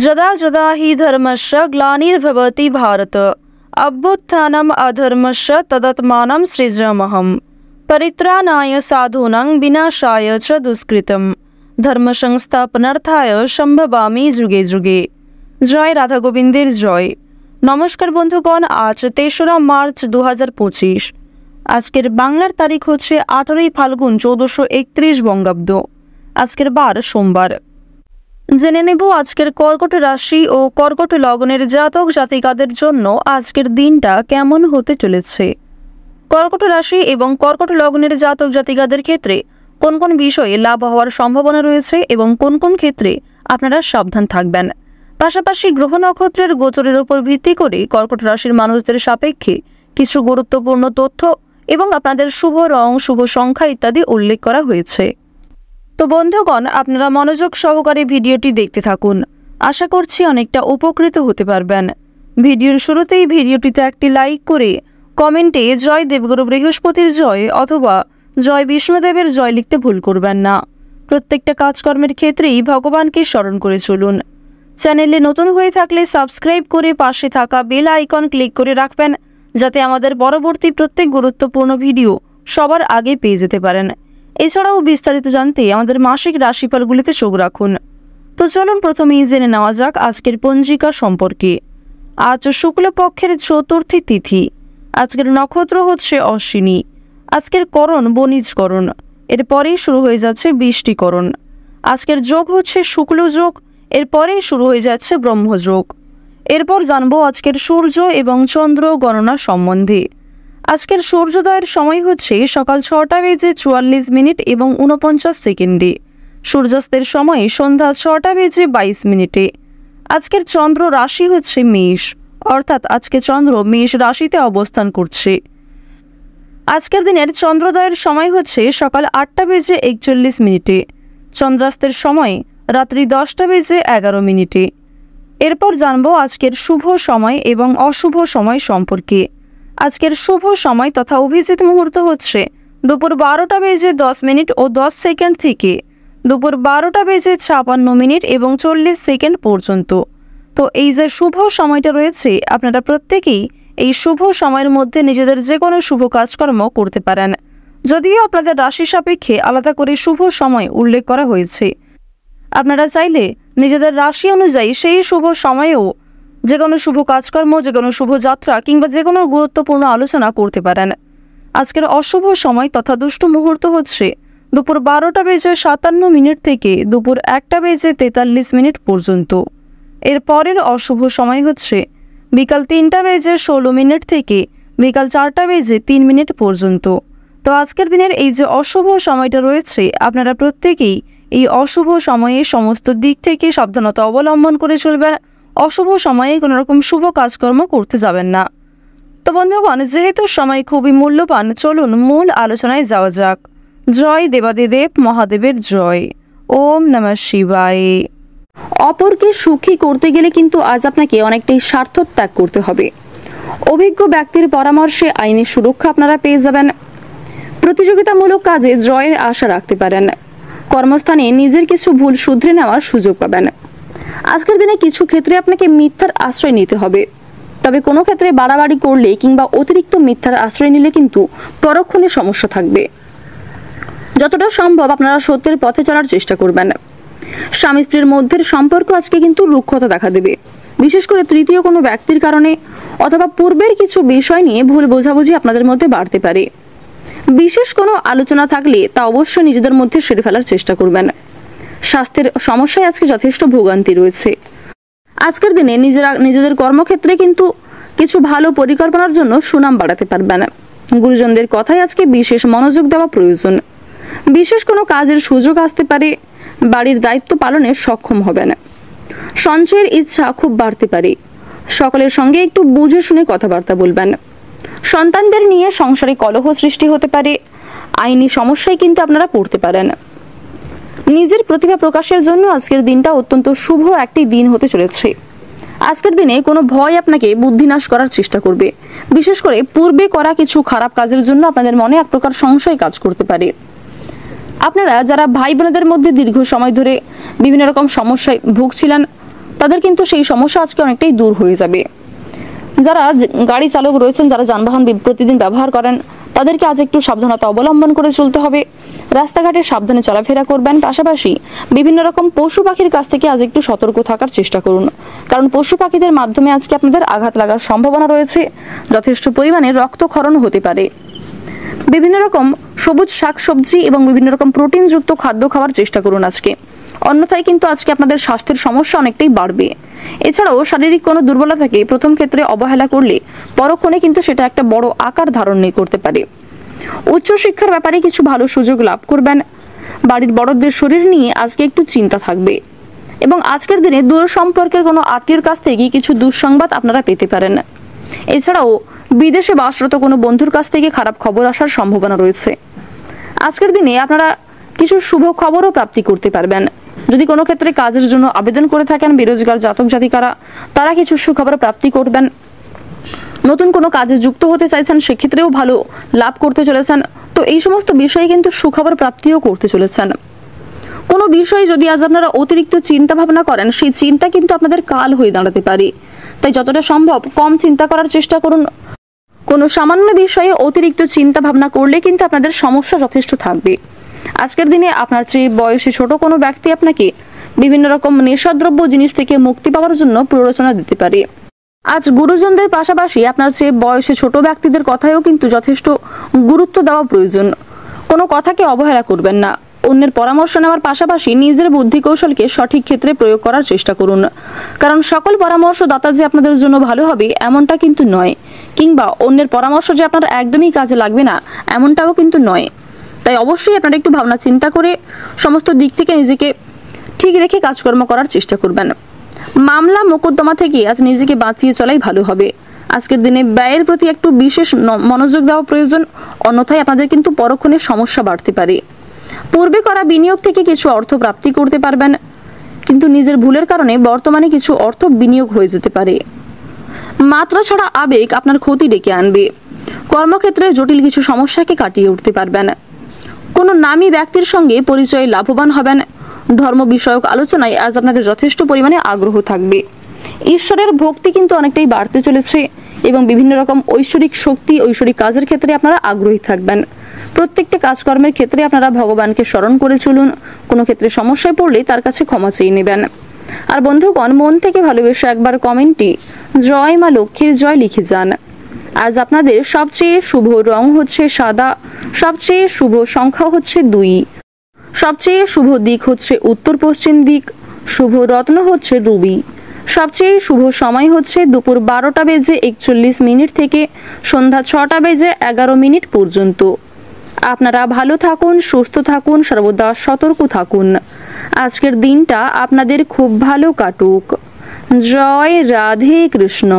যদা যদা হি ধর্মস্য গ্লানির্ভবতি ভারত অভ্যুত্থানম অধর্মস্য তদাত্মানম সৃজামহম পরিত্রাণায় সাধূনাং বিনাশায় চ দুষ্কৃতম ধর্ম সংস্থাপনার্থায় সম্ভবামি যুগে যুগে। জয় রাধা গোবিন্দের জয়। নমস্কার বন্ধুগণ, আজ ৩রা মার্চ ২০২৫। আজকের বাংলার তারিখ হচ্ছে ১৮ই ফাল্গুন ১৪৩১ বঙ্গাব্দ। আজকের বার সোমবার। জেনে নেব আজকের কর্কট রাশি ও কর্কট লগ্নের জাতক জাতিকাদের জন্য আজকের দিনটা কেমন হতে চলেছে। কর্কট রাশি এবং কর্কট লগ্নের জাতক জাতিকাদের ক্ষেত্রে কোন কোন বিষয়ে লাভ হওয়ার সম্ভাবনা রয়েছে এবং কোন কোন ক্ষেত্রে আপনারা সাবধান থাকবেন। পাশাপাশি গ্রহ নক্ষত্রের গোচরের উপর ভিত্তি করে কর্কট রাশির মানুষদের সাপেক্ষে কিছু গুরুত্বপূর্ণ তথ্য এবং আপনাদের শুভ রং, শুভ সংখ্যা ইত্যাদি উল্লেখ করা হয়েছে। তো বন্ধুগণ, আপনারা মনোযোগ সহকারে ভিডিওটি দেখতে থাকুন। আশা করছি অনেকটা উপকৃত হতে পারবেন। ভিডিওর শুরুতেই ভিডিওটিতে একটি লাইক করে কমেন্টে জয় দেবগুরু বৃহস্পতির জয় অথবা জয় বিষ্ণুদেবের জয় লিখতে ভুল করবেন না। প্রত্যেকটা কাজকর্মের ক্ষেত্রেই ভগবানকে স্মরণ করে চলুন। চ্যানেলে নতুন হয়ে থাকলে সাবস্ক্রাইব করে পাশে থাকা বেল আইকন ক্লিক করে রাখবেন, যাতে আমাদের পরবর্তী প্রত্যেক গুরুত্বপূর্ণ ভিডিও সবার আগে পেয়ে যেতে পারেন। এছাড়াও বিস্তারিত জানতে আমাদের মাসিক রাশিফলগুলিতে চোখ রাখুন। তো চলুন প্রথমেই জেনে নেওয়া যাক আজকের পঞ্জিকা সম্পর্কে। আজ শুক্লপক্ষের চতুর্থী তিথি। আজকের নক্ষত্র হচ্ছে অশ্বিনী। আজকের করণ বণিজকরণ। এরপরেই শুরু হয়ে যাচ্ছে বৃষ্টিকরণ। আজকের যোগ হচ্ছে শুক্ল যোগ। এরপরেই শুরু হয়ে যাচ্ছে ব্রহ্মযোগ। এরপর জানবো আজকের সূর্য এবং চন্দ্র গণনা সম্বন্ধে। আজকের সূর্যোদয়ের সময় হচ্ছে সকাল ৬টা বেজে ৪৪ মিনিট এবং ৪৯ সেকেন্ডে। সূর্যাস্তের সময় সন্ধ্যা ৬টা বেজে ২২ মিনিটে। আজকের চন্দ্র রাশি হচ্ছে মেষ, অর্থাৎ আজকে চন্দ্র মেষ রাশিতে অবস্থান করছে। আজকের দিনের চন্দ্রোদয়ের সময় হচ্ছে সকাল ৮টা বেজে ৪১ মিনিটে। চন্দ্রাস্তের সময় রাত্রি 10টা বেজে ১১ মিনিটে। এরপর জানবো আজকের শুভ সময় এবং অশুভ সময় সম্পর্কে। আজকের শুভ সময় তথা অভিজিৎ মুহূর্ত হচ্ছে দুপুর 12টা বেজে 10 মিনিট ও 10 সেকেন্ড থেকে দুপুর 12টা বেজে 56 মিনিট এবং 40 সেকেন্ড পর্যন্ত। তো এই যে শুভ সময়টা রয়েছে, আপনারা প্রত্যেকেই এই শুভ সময়ের মধ্যে নিজেদের যে কোনো শুভ কাজকর্ম করতে পারেন। যদিও আপনাদের রাশি সাপেক্ষে আলাদা করে শুভ সময় উল্লেখ করা হয়েছে, আপনারা চাইলে নিজেদের রাশি অনুযায়ী সেই শুভ সময়েও যে কোনো শুভ কাজকর্ম, যে কোনো শুভ যাত্রা কিংবা যে কোনো গুরুত্বপূর্ণ আলোচনা করতে পারেন। আজকের অশুভ সময় তথা দুষ্ট মুহূর্ত হচ্ছে দুপুর 12টা বেজে 57 মিনিট থেকে দুপুর 1টা বেজে 43 মিনিট পর্যন্ত। এর পরের অশুভ সময় হচ্ছে বিকাল 3টা বেজে 16 মিনিট থেকে বিকাল 4টা বেজে 3 মিনিট পর্যন্ত। তো আজকের দিনের এই যে অশুভ সময়টা রয়েছে, আপনারা প্রত্যেকেই এই অশুভ সময়ে সমস্ত দিক থেকে সাবধানতা অবলম্বন করে চলবেন। অশুভ সময়ে কোনো রকম শুভ কাজকর্ম করতে যাবেন না। তো বন্ধুগণ, যেহেতু সময় খুবই মূল্যবান, চলুন মূল আলোচনায় যাওয়া যাক। জয় দেবাদিদেব মহাদেবের জয়। ওম নমঃ শিবায়। অপরকে সুখী করতে গেলে কিন্তু আজ আপনাকে অনেকটাই স্বার্থ ত্যাগ করতে হবে। অভিজ্ঞ ব্যক্তির পরামর্শে আইনি সুরক্ষা আপনারা পেয়ে যাবেন। প্রতিযোগিতামূলক কাজে জয়ের আশা রাখতে পারেন। কর্মস্থানে নিজের কিছু ভুল শুধরে নেওয়ার সুযোগ পাবেন। আজকের দিনে কিছু ক্ষেত্রে আপনাকে মিথ্যার আশ্রয় নিতে হবে, তবে কোনো ক্ষেত্রে বাড়াবাড়ি করলে কিংবা অতিরিক্ত মিথ্যার আশ্রয় নিলে কিন্তু পরক্ষণে সমস্যা থাকবে। যতটা সম্ভব আপনারা সত্যের পথে চলার চেষ্টা করবেন। স্বামী স্ত্রীর মধ্যের সম্পর্ক আজকে কিন্তু রুক্ষতা দেখা দেবে, বিশেষ করে তৃতীয় কোনো ব্যক্তির কারণে অথবা পূর্বের কিছু বিষয় নিয়ে ভুল বোঝাবুঝি আপনাদের মধ্যে বাড়তে পারে। বিশেষ কোনো আলোচনা থাকলে তা অবশ্যই নিজেদের মধ্যে সেরে ফেলার চেষ্টা করবেন। স্বাস্থ্যের সমস্যায় আজকে যথেষ্ট ভোগান্তি রয়েছে। আজকের দিনে নিজেদের কর্মক্ষেত্রে কিন্তু কিছু ভালো পরিকল্পনার জন্য সুনাম বাড়াতে পারবেন। গুরুজনদের কথায় আজকে বিশেষ মনোযোগ দেওয়া প্রয়োজন। বিশেষ কোনো কাজের সুযোগ আসতে পারে। বাড়ির দায়িত্ব পালনে সক্ষম হবেন। সঞ্চয়ের ইচ্ছা খুব বাড়তে পারে। সকলের সঙ্গে একটু বুঝে শুনে কথাবার্তা বলবেন। সন্তানদের নিয়ে সংসারে কলহ সৃষ্টি হতে পারে। আইনি সমস্যায় কিন্তু আপনারা পড়তে পারেন। নিজের প্রতিভা প্রকাশের জন্য আজকের দিনটা অত্যন্ত শুভ একটি দিন হতে চলেছে। আজকের দিনে কোনো ভয় আপনাকে বুদ্ধিনাশ করার চেষ্টা করবে। বিশেষ করে পূর্বে করা কিছু খারাপ কাজের জন্য আপনাদের মনে এক প্রকার সংশয় কাজ করতে পারে। আপনারা যারা ভাই বোনেদের মধ্যে দীর্ঘ সময় ধরে বিভিন্ন রকম সমস্যায় ভুগছিলেন, তাদের কিন্তু সেই সমস্যা আজকে অনেকটাই দূর হয়ে যাবে। যারা গাড়ি চালক রয়েছেন, যারা যানবাহন প্রতিদিন ব্যবহার করেন, তাদেরকে আজ একটু সাবধানতা অবলম্বন করে চলতে হবে। রাস্তাঘাটে সাবধানে চলাফেরা করবেন। পাশাপাশি বিভিন্ন রকম পশু পাখির কাছ থেকে আজ একটু সতর্ক থাকার চেষ্টা করুন, কারণ পশু পাখিদের মাধ্যমে আজকে আপনাদের আঘাত লাগার সম্ভাবনা রয়েছে। যথেষ্ট পরিমাণে রক্তক্ষরণ হতে পারে। বিভিন্ন রকম সবুজ শাকসবজি এবং বিভিন্ন রকম প্রোটিনযুক্ত খাদ্য খাওয়ার চেষ্টা করুন আজকে, অন্যথায় কিন্তু আজকে আপনাদের স্বাস্থ্যের সমস্যা অনেকটাই বাড়বে। এছাড়াও শারীরিক কোনো দুর্বলতাকে প্রথম ক্ষেত্রে অবহেলা করলে পরক্ষণে কিন্তু সেটা একটা বড় আকার ধারণ করতে পারে। উচ্চশিক্ষার ব্যাপারে কিছু ভালো সুযোগ লাভ করবেন। বাড়ির বড়দের শরীর নিয়ে আজকে একটু চিন্তা থাকবে এবং আজকের দিনে দূর সম্পর্কের কোনো আত্মীয়ের কাছ থেকে কিছু দুঃসংবাদ আপনারা পেতে পারেন। এছাড়াও বিদেশে বাসরত কোনো বন্ধুর কাছ থেকে খারাপ খবর আসার সম্ভাবনা রয়েছে। আজকের দিনে আপনারা কিছু শুভ খবরও প্রাপ্তি করতে পারবেন। যদি কোনো ক্ষেত্রে কাজের জন্য আবেদন করে থাকেন বেরোজগার জাতক জাতিকারা, তারা কিছু সুখবর প্রাপ্তি করবেন। নতুন কোনো কাজে যুক্ত হতে চাইছেন, সেক্ষেত্রেও ভালো লাভ করতে চলেছেন। তো এই সমস্ত বিষয়ে কিন্তু সুখবর প্রাপ্তিও করতে চলেছেন। কোনো বিষয়ে যদি আজ আপনারা অতিরিক্ত চিন্তা ভাবনা করেন, সেই চিন্তা কিন্তু আপনাদের কাল হয়ে দাঁড়াতে পারে। তাই যতটা সম্ভব কম চিন্তা করার চেষ্টা করুন। কোনো সামান্য বিষয়ে অতিরিক্ত চিন্তা ভাবনা করলে কিন্তু আপনাদের সমস্যা যথেষ্ট থাকবে। আজকের দিনে আপনার চেয়ে বয়সে ছোট কোনো ব্যক্তি আপনাকে বিভিন্ন রকম নেশাদ্রব্য জিনিস থেকে মুক্তি পাওয়ার জন্য প্ররোচনা দিতে পারে। আজ গুরুজনদের পাশাপাশি আপনার চেয়ে বয়সে ছোট ব্যক্তিদের কথায়ও কিন্তু যথেষ্ট গুরুত্ব দেওয়া প্রয়োজন। কোনো কথাকে অবহেলা করবেন না। অন্যের পরামর্শ নেওয়ার পাশাপাশি নিজের বুদ্ধি কৌশলকে সঠিক ক্ষেত্রে প্রয়োগ করার চেষ্টা করুন, কারণ সকল পরামর্শদাতা যে আপনাদের জন্য ভালো হবে এমনটা কিন্তু নয়, কিংবা অন্যের পরামর্শ যে আপনার একদমই কাজে লাগবে না এমনটাও কিন্তু নয়। তাই অবশ্যই আপনারা একটু ভাবনা চিন্তা করে সমস্ত দিক থেকে নিজেকে ঠিক রেখে কাজকর্ম করার চেষ্টা করবেন। মামলা মোকদ্দমা থেকে আজ নিজেকে বাঁচিয়ে চলাই ভালো হবে। আজকের দিনে ব্যয়ের প্রতি একটু বিশেষ মনোযোগ দেওয়া প্রয়োজন, অন্যথায় আপনাদের কিন্তু পরক্ষণে সমস্যা বাড়তে পারে। পূর্বে করা বিনিয়োগ থেকে কিছু অর্থ প্রাপ্তি করতে পারবেন, কিন্তু নিজের ভুলের কারণে বর্তমানে কিছু অর্থ বিনিয়োগ হয়ে যেতে পারে। মাত্রা ছাড়া আবেগ আপনার ক্ষতি ডেকে আনবে। কর্মক্ষেত্রে জটিল কিছু সমস্যাকে কাটিয়ে উঠতে পারবেন। কোনো নামী ব্যক্তির সঙ্গে পরিচয়ে লাভবান হবেন। ধর্ম বিষয়ক আলোচনায় আজ আপনাদের যথেষ্ট পরিমাণে আগ্রহ থাকবে। ঈশ্বরের ভক্তি কিন্তু অনেকটাই বাড়তে চলেছে এবং বিভিন্ন রকম ঐশ্বরিক শক্তি, ঐশ্বরিক কাজের ক্ষেত্রে আপনারা আগ্রহী থাকবেন। প্রত্যেকটা কাজকর্মের ক্ষেত্রে আপনারা ভগবানকে স্মরণ করে চলুন। কোনো ক্ষেত্রে সমস্যায় পড়লে তার কাছে ক্ষমা চেয়ে নেবেন। আর বন্ধুগণ, মন থেকে ভালোবেসে একবার কমেন্টে জয় মা লক্ষ্মীর জয় লিখে যান। আজ আপনাদের সবচেয়ে শুভ রং হচ্ছে সাদা, সবচেয়ে শুভ সংখ্যা হচ্ছে 2, সবচেয়ে শুভ দিক হচ্ছে উত্তর পশ্চিম দিক, শুভ রত্ন হচ্ছে রুবি, সবচেয়ে শুভ সময় হচ্ছে দুপুর 12:41 থেকে সন্ধ্যা 6:11 পর্যন্ত। আপনারা ভালো থাকুন, সুস্থ থাকুন, সর্বদা সতর্ক থাকুন। আজকের দিনটা আপনাদের খুব ভালো কাটুক। জয় রাধে কৃষ্ণ।